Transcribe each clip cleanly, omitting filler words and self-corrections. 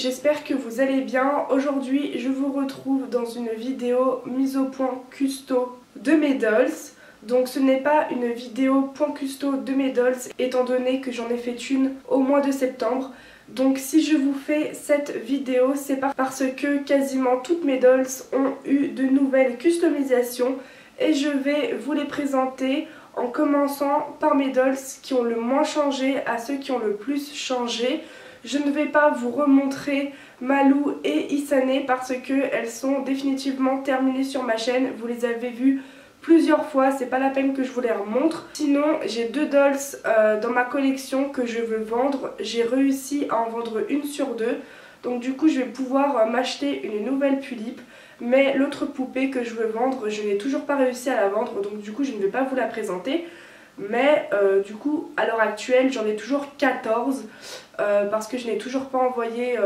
j'espère que vous allez bien. Aujourd'hui je vous retrouve dans une vidéo mise au point custo de mes dolls. Donc ce n'est pas une vidéo point custo de mes dolls étant donné que j'en ai fait une au mois de septembre. Donc si je vous fais cette vidéo, c'est parce que quasiment toutes mes dolls ont eu de nouvelles customisations et je vais vous les présenter en commençant par mes dolls qui ont le moins changé à ceux qui ont le plus changé. Je ne vais pas vous remontrer Malou et Isane parce qu'elles sont définitivement terminées sur ma chaîne. Vous les avez vues plusieurs fois, c'est pas la peine que je vous les remontre. Sinon, j'ai deux dolls dans ma collection que je veux vendre. J'ai réussi à en vendre une sur deux. Donc du coup, je vais pouvoir m'acheter une nouvelle Pulippe. Mais l'autre poupée que je veux vendre, je n'ai toujours pas réussi à la vendre. Donc du coup, je ne vais pas vous la présenter. Mais du coup, à l'heure actuelle, j'en ai toujours 14. Parce que je n'ai toujours pas envoyé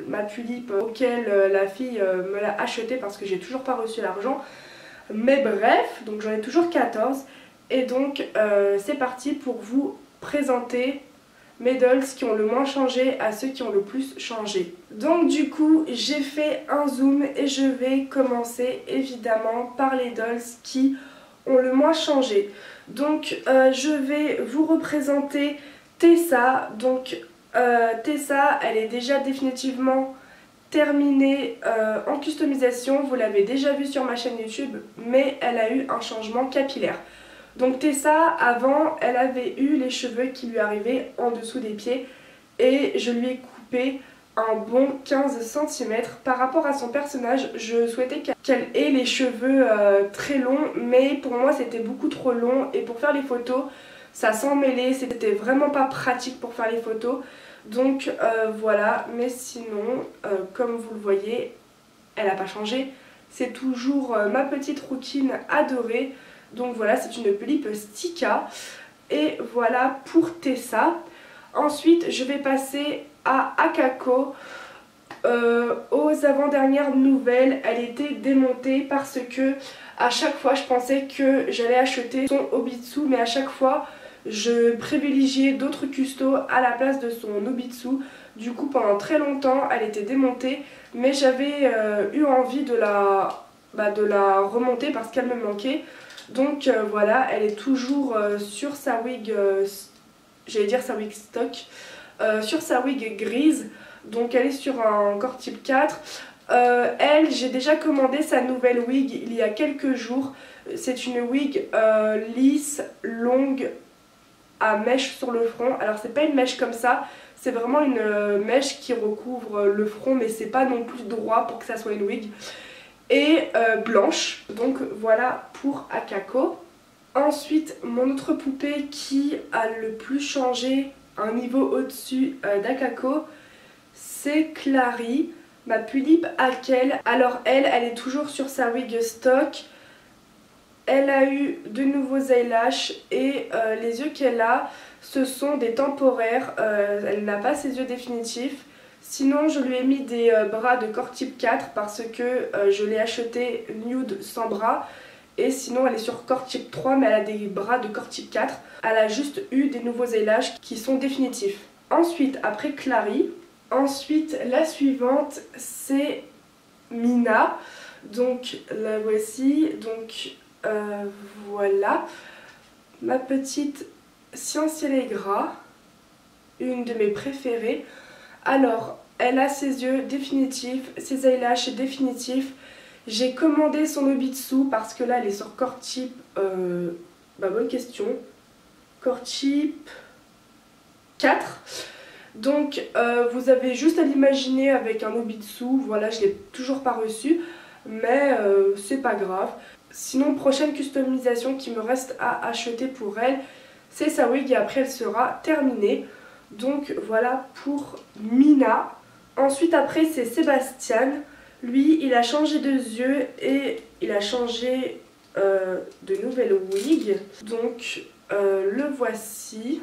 ma Pulippe auquel la fille me l'a achetée parce que j'ai toujours pas reçu l'argent. Mais bref, donc j'en ai toujours 14 et donc c'est parti pour vous présenter mes dolls qui ont le moins changé à ceux qui ont le plus changé. Donc du coup j'ai fait un zoom et je vais commencer évidemment par les dolls qui ont le moins changé. Donc je vais vous représenter Tessa. Donc Tessa, elle est déjà définitivement terminée en customisation, vous l'avez déjà vu sur ma chaîne YouTube, mais elle a eu un changement capillaire. Donc Tessa, avant, elle avait eu les cheveux qui lui arrivaient en dessous des pieds et je lui ai coupé un bon 15 cm. Par rapport à son personnage, je souhaitais qu'elle ait les cheveux très longs, mais pour moi c'était beaucoup trop long et pour faire les photos, ça s'emmêlait, c'était vraiment pas pratique pour faire les photos. Donc voilà, mais sinon, comme vous le voyez, elle n'a pas changé. C'est toujours ma petite rouquine adorée. Donc voilà, c'est une Pulippe Stika. Et voilà pour Tessa. Ensuite, je vais passer à Akako. Aux avant-dernières nouvelles, elle était démontée parce que à chaque fois, je pensais que j'allais acheter son Obitsu, mais à chaque fois, je privilégiais d'autres custos à la place de son Obitsu. Du coup pendant très longtemps elle était démontée, mais j'avais eu envie de la remonter parce qu'elle me manquait. Donc voilà, elle est toujours sur sa wig, j'allais dire sa wig stock, sur sa wig grise. Donc elle est sur un corps type 4. Elle, j'ai déjà commandé sa nouvelle wig il y a quelques jours. C'est une wig lisse, longue, à mèche sur le front. Alors c'est pas une mèche comme ça, c'est vraiment une mèche qui recouvre le front, mais c'est pas non plus droit pour que ça soit une wig. Et blanche. Donc voilà pour Akako. Ensuite, mon autre poupée qui a le plus changé un niveau au-dessus d'Akako, c'est Clary, ma Pulippe Hakel. Alors elle est toujours sur sa wig stock. Elle a eu de nouveaux eyelashes et les yeux qu'elle a, ce sont des temporaires. Elle n'a pas ses yeux définitifs. Sinon, je lui ai mis des bras de corps type 4 parce que je l'ai acheté nude sans bras. Et sinon, elle est sur corps type 3 mais elle a des bras de corps type 4. Elle a juste eu des nouveaux eyelashes qui sont définitifs. Ensuite, après Clary, la suivante, c'est Mina. Donc la voici. Donc voilà, ma petite Ciel Gras, une de mes préférées. Alors, elle a ses yeux définitifs, ses eyelashes définitifs. J'ai commandé son Obitsu parce que là, elle est sur corps type... bonne question. Corps type 4. Donc, vous avez juste à l'imaginer avec un Obitsu. Voilà, je ne l'ai toujours pas reçu, mais c'est pas grave. Sinon, prochaine customisation qui me reste à acheter pour elle, c'est sa wig et après elle sera terminée. Donc voilà pour Mina. Ensuite après c'est Sébastien. Lui il a changé de yeux et il a changé de nouvelle wig. Donc le voici.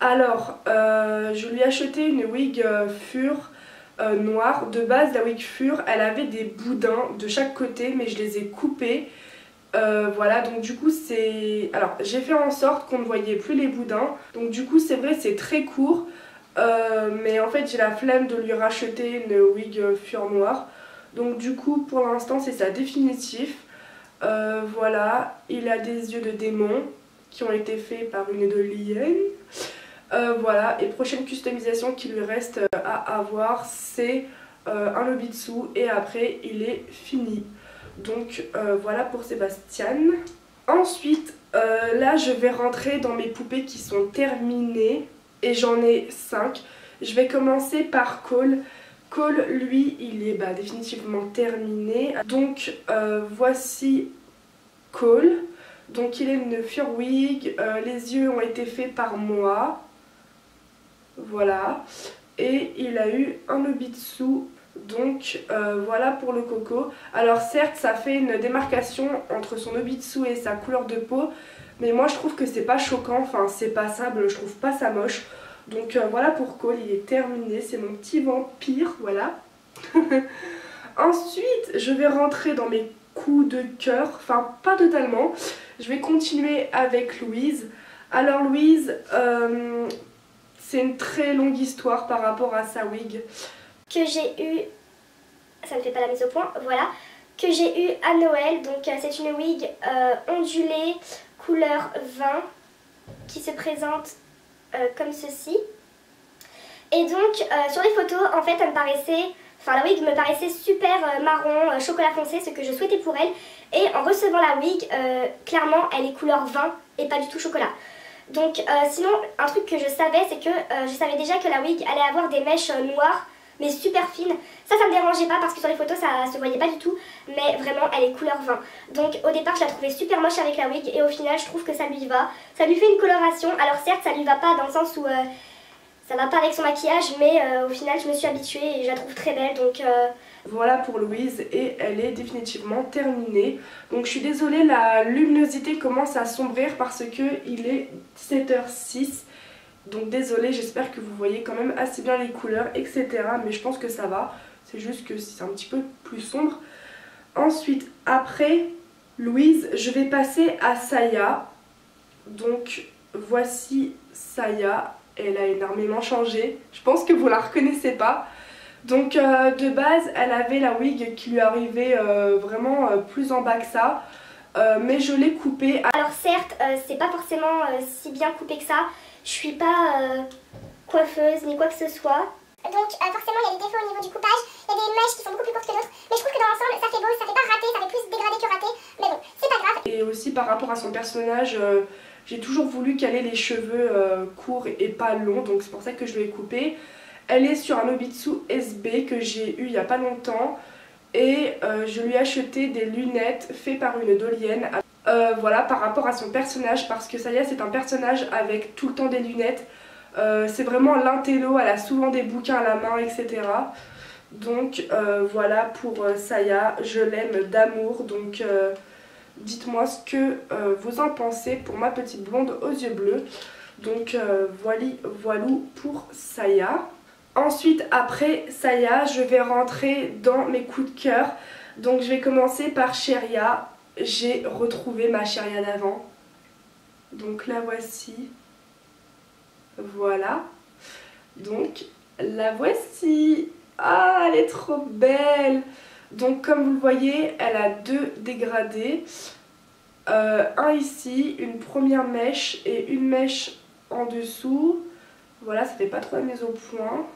Alors je lui ai acheté une wig fure noire. De base la wig fure elle avait des boudins de chaque côté mais je les ai coupés. Voilà, donc du coup c'est... Alors j'ai fait en sorte qu'on ne voyait plus les boudins. Donc du coup c'est vrai c'est très court. Mais en fait j'ai la flemme de lui racheter une wig fur noir. Donc du coup pour l'instant c'est ça définitif. Voilà, il a des yeux de démon qui ont été faits par une dolienne. Voilà, et prochaine customisation qui lui reste à avoir, c'est un Nobitsu et après il est fini. Donc voilà pour Sébastien. Ensuite, là je vais rentrer dans mes poupées qui sont terminées et j'en ai 5. Je vais commencer par Cole. Cole, lui, il est définitivement terminé. Donc voici Cole. Donc il est une Furwig, les yeux ont été faits par moi. Voilà. Et il a eu un Nobitsu. Donc voilà pour le coco. Alors certes ça fait une démarcation entre son Nobitsu et sa couleur de peau, mais moi je trouve que c'est pas choquant, enfin c'est passable, je trouve pas ça moche. Donc voilà pour Cole, il est terminé, c'est mon petit vampire, voilà. Ensuite je vais rentrer dans mes coups de cœur, enfin pas totalement. Je vais continuer avec Louise. Alors Louise, c'est une très longue histoire par rapport à sa wig. Que j'ai eu, ça ne fait pas la mise au point, voilà, que j'ai eu à Noël. Donc c'est une wig ondulée couleur vin qui se présente comme ceci. Et donc sur les photos en fait elle me paraissait, enfin la wig me paraissait super marron, chocolat foncé, ce que je souhaitais pour elle. Et en recevant la wig, clairement elle est couleur vin et pas du tout chocolat. Donc sinon un truc que je savais, c'est que je savais déjà que la wig allait avoir des mèches noires mais super fine. Ça me dérangeait pas parce que sur les photos ça se voyait pas du tout, mais vraiment elle est couleur vin. Donc au départ je la trouvais super moche avec la wig et au final je trouve que ça lui va. Ça lui fait une coloration, alors certes ça lui va pas dans le sens où ça va pas avec son maquillage, mais au final je me suis habituée et je la trouve très belle. Donc voilà pour Louise et elle est définitivement terminée. Donc je suis désolée, la luminosité commence à sombrir parce que il est 17h06. Donc désolée, j'espère que vous voyez quand même assez bien les couleurs, etc. Mais je pense que ça va, c'est juste que c'est un petit peu plus sombre. Ensuite, après Louise, je vais passer à Saya. Donc voici Saya, elle a énormément changé, je pense que vous la reconnaissez pas. Donc de base, elle avait la wig qui lui arrivait vraiment plus en bas que ça. Mais je l'ai coupée. Alors certes, c'est pas forcément si bien coupé que ça. Je suis pas coiffeuse ni quoi que ce soit. Donc forcément il y a des défauts au niveau du coupage, il y a des mèches qui sont beaucoup plus courtes que d'autres, mais je trouve que dans l'ensemble ça fait beau, ça fait pas raté, ça fait plus dégradé que raté, mais bon, c'est pas grave. Et aussi par rapport à son personnage, j'ai toujours voulu qu'elle ait les cheveux courts et pas longs, donc c'est pour ça que je l'ai coupée. Elle est sur un Nobitsu SB que j'ai eu il y a pas longtemps et je lui ai acheté des lunettes faites par une dolienne. Voilà, par rapport à son personnage, parce que Saya c'est un personnage avec tout le temps des lunettes. C'est vraiment l'intello, elle a souvent des bouquins à la main, etc. Donc voilà pour Saya, je l'aime d'amour. Donc dites-moi ce que vous en pensez pour ma petite blonde aux yeux bleus. Donc voilou pour Saya. Ensuite après Saya, je vais rentrer dans mes coups de cœur. Donc je vais commencer par Cheria. J'ai retrouvé ma Cheria d'avant. Donc la voici. Voilà. Donc la voici. Ah, elle est trop belle. Donc comme vous le voyez, elle a deux dégradés. Un ici, une première mèche et une mèche en dessous. Voilà, ça fait pas trop la mise au point.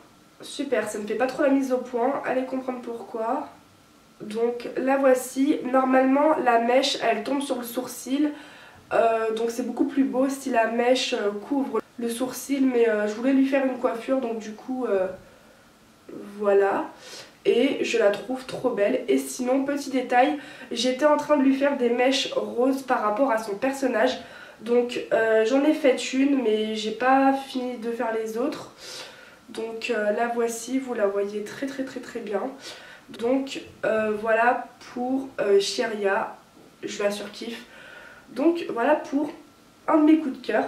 Super, ça ne fait pas trop la mise au point. Allez comprendre pourquoi. Donc la voici. Normalement la mèche elle tombe sur le sourcil. Donc c'est beaucoup plus beau si la mèche couvre le sourcil. Mais je voulais lui faire une coiffure donc du coup voilà. Et je la trouve trop belle. Et sinon petit détail, j'étais en train de lui faire des mèches roses par rapport à son personnage. Donc j'en ai fait une mais j'ai pas fini de faire les autres. Donc la voici, vous la voyez très bien. Donc voilà pour Cheria, je la surkiffe. Donc voilà pour un de mes coups de cœur.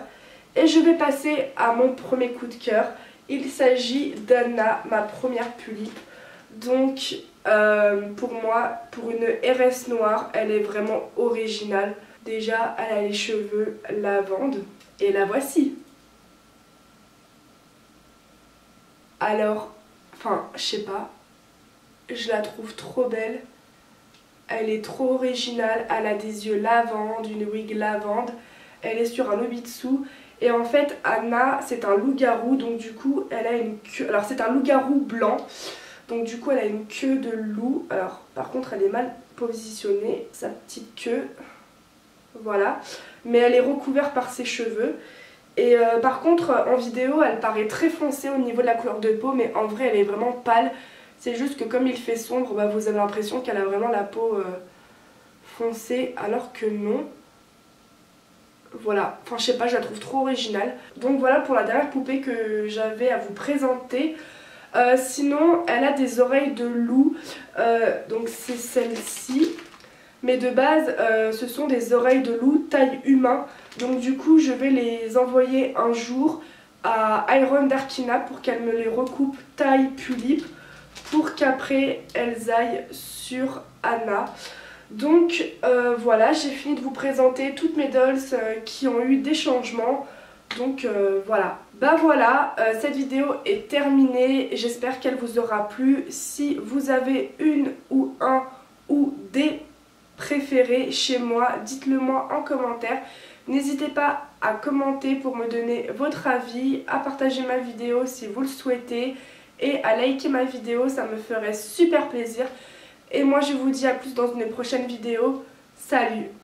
Et je vais passer à mon premier coup de cœur. Il s'agit d'Anna, ma première Pulippe. Donc pour moi, pour une RS noire, elle est vraiment originale. Déjà, elle a les cheveux lavande. Et la voici. Alors, enfin, je sais pas, je la trouve trop belle. Elle est trop originale, elle a des yeux lavande, une wig lavande. Elle est sur un Nobitsu. Et en fait, Anna, c'est un loup-garou, donc du coup, elle a une queue. Alors, c'est un loup-garou blanc, donc du coup, elle a une queue de loup. Alors, par contre, elle est mal positionnée, sa petite queue. Voilà. Mais elle est recouverte par ses cheveux. Et par contre, en vidéo, elle paraît très foncée au niveau de la couleur de peau, mais en vrai, elle est vraiment pâle. C'est juste que comme il fait sombre, bah, vous avez l'impression qu'elle a vraiment la peau foncée, alors que non. Voilà, enfin je sais pas, je la trouve trop originale. Donc voilà pour la dernière poupée que j'avais à vous présenter. Sinon, elle a des oreilles de loup, donc c'est celle-ci. Mais de base, ce sont des oreilles de loup taille humain. Donc du coup, je vais les envoyer un jour à Iron Darkina pour qu'elle me les recoupe taille Pulip, pour qu'après elles aillent sur Anna. Donc voilà, j'ai fini de vous présenter toutes mes dolls qui ont eu des changements. Donc voilà. Bah voilà, cette vidéo est terminée. J'espère qu'elle vous aura plu. Si vous avez une ou un ou des préférés chez moi, dites-le moi en commentaire. N'hésitez pas à commenter pour me donner votre avis, à partager ma vidéo si vous le souhaitez et à liker ma vidéo, ça me ferait super plaisir. Et moi je vous dis à plus dans une prochaine vidéo. Salut!